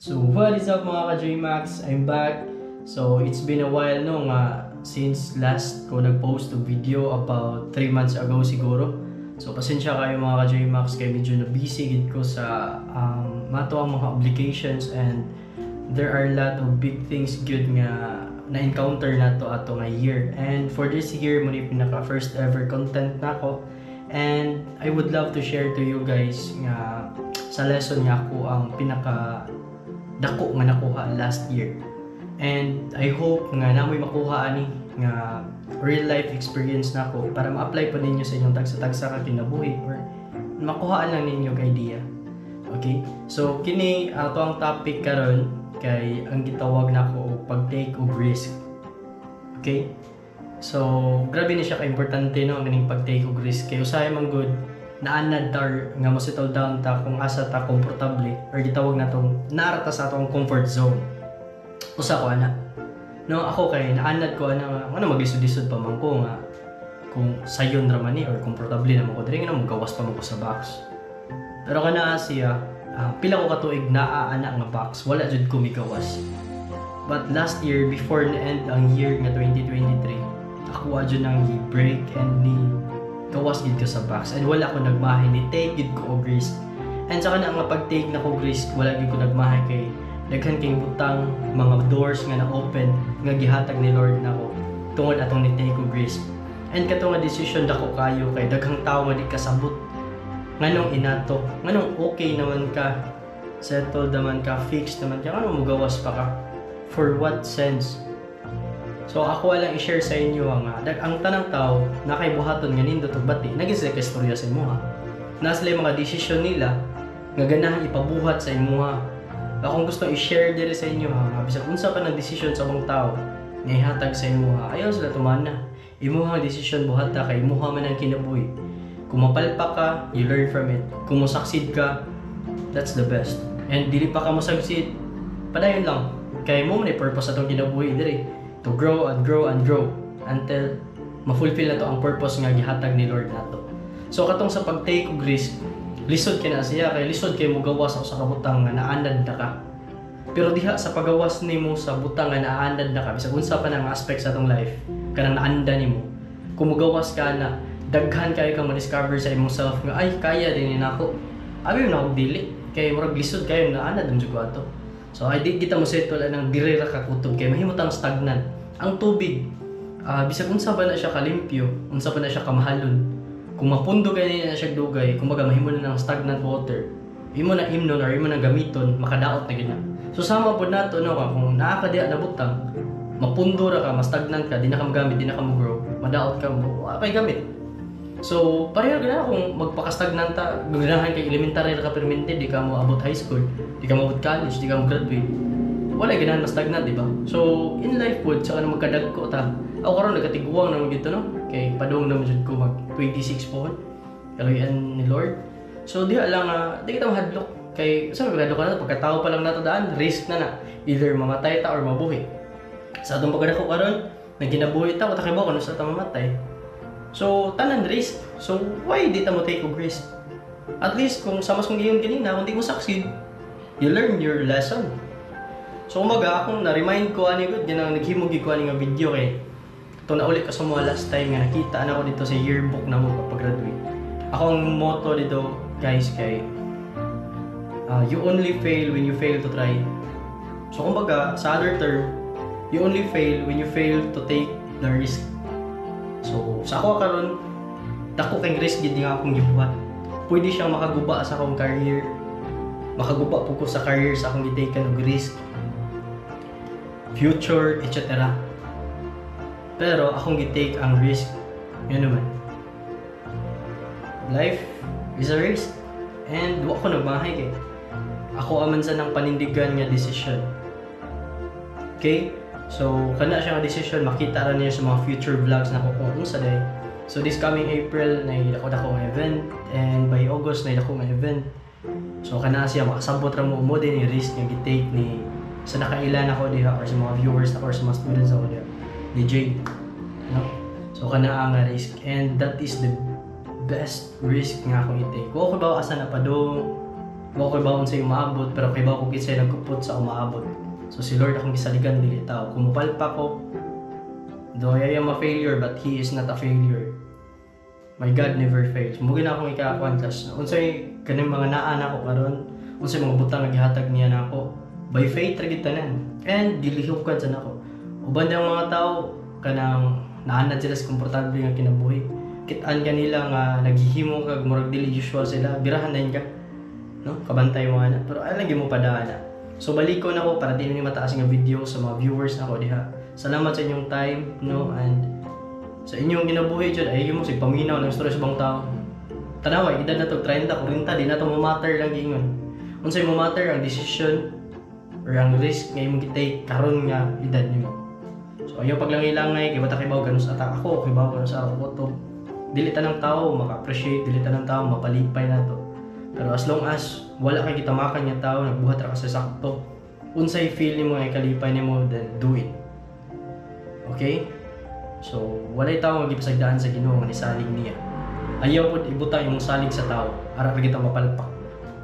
So what is up mga ka-JMax? I'm back. So it's been a while no nga since last ko nag-post ng video about 3 months ago siguro. So pasensya kayo mga ka-JMax kay medyo na busy gid ko sa mato ang mga obligations, and there are a lot of big things good nga na-encounter nato ato nga year. And for this year mo ni pinaka first ever content nako, and I would love to share to you guys nga sa lesson nga ako ang pinaka dako nga nakuha last year. And I hope nga namoy makuha ani nga real life experience nako para ma-apply pa ninyo sa inyong tagsa-tagsa ka kinabuhi or makuhaan lang ninyo kay idea. Okay? So kini ato ang topic karon kay ang gitawag nako pag-take og risk. Okay? So grabe ni siya ka-importante no ang ganing pag-take og risk kay usahay man good naanad tar nga mo settle down ta kung asa ta komportable or gitawag natong naarata sa atong comfort zone. Usa ko ana. No, ako kay naanad ko ana ano maglisod-lisod pa man ko nga kung sayon ra man ni or komportable na mo ko diri nga magawas pa mo ko sa box. Pero kana siya pila ko katuig naa ana nga box wala jud ko migawas. But last year before na end ang year nga 2023 ako adyo nang break and ni gawas gid ko sa box and wala ko nagmahay ni take gid ko og risk. And saka na nga pag-take na ko risk wala gid ko nagmahay kay daghan kay butang mga doors nga na open nga gihatag ni Lord nako tungod atong ni take og risk. And kato nga decision dako kayo kay daghang tawo nga di kasabot nganong inato nganong okay naman ka, settled naman ka, fixed naman ka, nganong mugawas pa ka, for what sense? So ako lang i-share sa inyo ang tanang tao na kay buhaton nga nindot og bati nagisa ka istorya sa imuha. Nasla mga desisyon nila nga ganahan ipabuhat sa imuha. Akong gusto i-share diri sa inyo nga bisag unsa pa nang desisyon sa mga tao nga ihatag sa imuha, ayaw sila tumana. Imuha nga desisyon buhat ta kay imuha man ang kinabuhi. Kung mapalpak ka, you learn from it. Kung mo succeed ka, that's the best. And dili pa ka mo succeed, padayon lang. Kay mo man purpose atong kinabuhi diri. To grow and grow and grow until ma-fulfill na to ang purpose nga gihatag ni Lord nato. So katong sa pag-take og risk, lisod kay na siya kay lisod kay mo gawas sa kabutang nga naanad na ka. Pero diha sa pagawas nimo sa butang nga naanad na ka bisag unsa pa nang aspect sa atong life kanang naanda nimo. Kung mogawas ka na daghan kayo kang ma-discover sa imong self nga ay kaya din nako. Abi na og dili kay murag lisod kayo naanad ang jugo ato. So ay di kita mo settle nang dire ra ka kutob kay mahimutang stagnan. Ang tubig, bisag unsa ba na siya kalimpyo, unsa ba na siya kamahalon. Kung mapundo kay na siya dugay, kumbaga mahimo na ng stagnant water. Imo na imnon or imo na gamiton, makadaot na gina. So sama pud nato no kung naa ka diha na butang, mapundo ra ka, ma-stagnant ka, di na ka magamit, di na ka mo-grow, madaot ka mo, kay gamit. So pareho gina kung magpaka-stagnant ta, ganahan kay elementary ra ka permente, di ka mo abot high school, di ka mo abot college, di ka mo graduate. Wala ganahan ma-stagnant, di ba? So in life pod saka na magkadagko ta. Ako karon nagatiguang naman gito no. Kay padung naman jud ko mag 26 po. Kaloyan ni Lord. So diha lang di kita mahadlok kay sa magkadako na pagkatao pa lang nato daan, risk na either mamatay ta or mabuhi. Sa atong pagkadako karon, nagkinabuhi ta kay ba kuno sa ta mamatay. So tanan risk. So why di ta mo take og risk? At least kung sa mas kung giyon ganina, kung di mo succeed, you learn your lesson. So umaga akong na-remind ko ani gud ganang naghimog gi ko ani nga video kay ito na ulit ko sa mga last time nga nakita na ko dito sa yearbook na mo pag-graduate. Ako ang motto dito guys kay you only fail when you fail to try. So kumbaga sa other term, you only fail when you fail to take the risk. So sa ako karon dako kay risk gid nga akong gibuhat. Pwede siyang makaguba sa akong career. Makaguba po ko sa career sa akong gitaken og risk, future, etc. Pero akong gitake ang risk. Yun naman. Life is a risk. And wa ko nagmahay kay ako aman sa nang panindigan nga decision. Okay? So kana siya nga decision makita ra niya sa mga future vlogs na ko kung unsa day. So this coming April na dako nga event, and by August na dako nga event. So kana siya makasabot ra mo din ni risk nga gitake ni sa nakailan ako diha or sa mga viewers or sa mga students ako diha. DJ, no? So kana ang risk, and that is the best risk nga akong i-take. Kung ako ba asa na padong Wa ko bawon sa umaabot pero kay bawo ko kitsa nagkupot sa umaabot. So si Lord akong gisaligan dili tao. Kumupalpa ko. Though I am a failure but He is not a failure. My God never fails. Mugin na akong ika-1 class. Unsay kaning mga naa na ko karon, unsay mga butang nga gihatag niya nako. By faith ra gid tanan. And dilihukan sa nako. Uban ang mga tao kanang naanad sila sa komportable nga kinabuhi. Kit-an kanila nga naghihimo kag murag dili usual sila, birahan na ka. No? Kabantay mo ana. Pero ay lagi mo padana. So balik ko na ko para di ni mataas nga video sa mga viewers nako diha. Salamat sa inyong time, no, and sa inyong ginabuhi dyan, ay mo sig paminaw ng story sa bang tao. Tanawa, edad na to 30, 40, di na to matter lang gingon. Unsay mo matter ang decision or ang risk nga imong gitake karon nga edad nimo. So ayo paglangilangay kay bata kay bawo ganus ata ako, kay bawo ganus ako to. Dili tanang tao maka-appreciate, dili tanang tao mapalipay na to. Pero as long as wala kay gitamakan nga tao, nagbuhat ra ka sa sakto. Unsay feel nimo ay kalipay nimo, then do it. Okay? So, walay tao magipasagdaan sa Ginoo nga nisalig niya. Ayaw pud ibutang imong salig sa tao, ara ra kita mapalpak.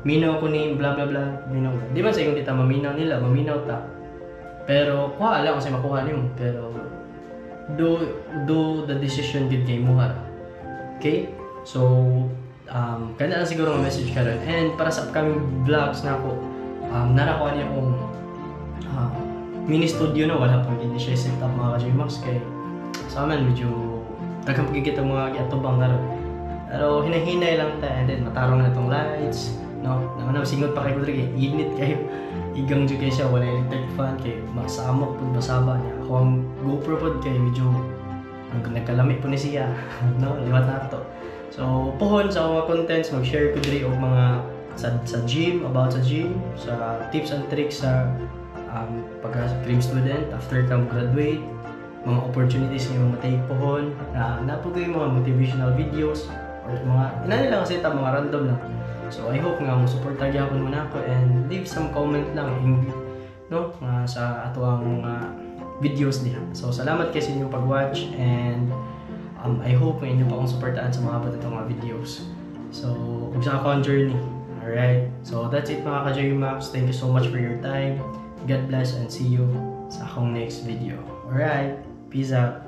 Minaw ko ni bla bla bla, minaw. Di man sa imong kita maminaw nila, maminaw ta. Pero kuha lang kasi makuha nimo, pero do the decision gid kay mo ara. Okay? So, kana lang siguro ang message karon. And para sa upcoming vlogs na ako, narakuha niya akong mini studio na wala pa gid siya set up mga ka-J-Max kay sa amin medyo daghang pagigit ang mga giatubang karon. Pero hinahinay lang ta and then matarong na itong lights, no? Naman singot pa kay Kudri, init kayo. Igang jud kay siya wala electric fan kay masamok pud basaba niya. Ako ang GoPro pud kay medyo ang nagkalami po ni siya, no? Liwat na to. So pohon sa mga contents mag-share Kudri og mga sa gym, about sa gym, sa tips and tricks sa pagka-cream student after ka graduate, mga opportunities nga matake pohon na napugay mga motivational videos or mga inani lang kasi mga random lang. So I hope nga mo suporta gyapon mo nako and leave some comment lang no sa ato ang videos diha. So salamat kay sa inyong pag-watch and I hope nga inyo pa akong suportahan sa mga batong mga videos. So ug sa akong journey. Alright. So that's it mga ka-J-Max. Thank you so much for your time. God bless and see you sa akong next video. Alright. Peace out.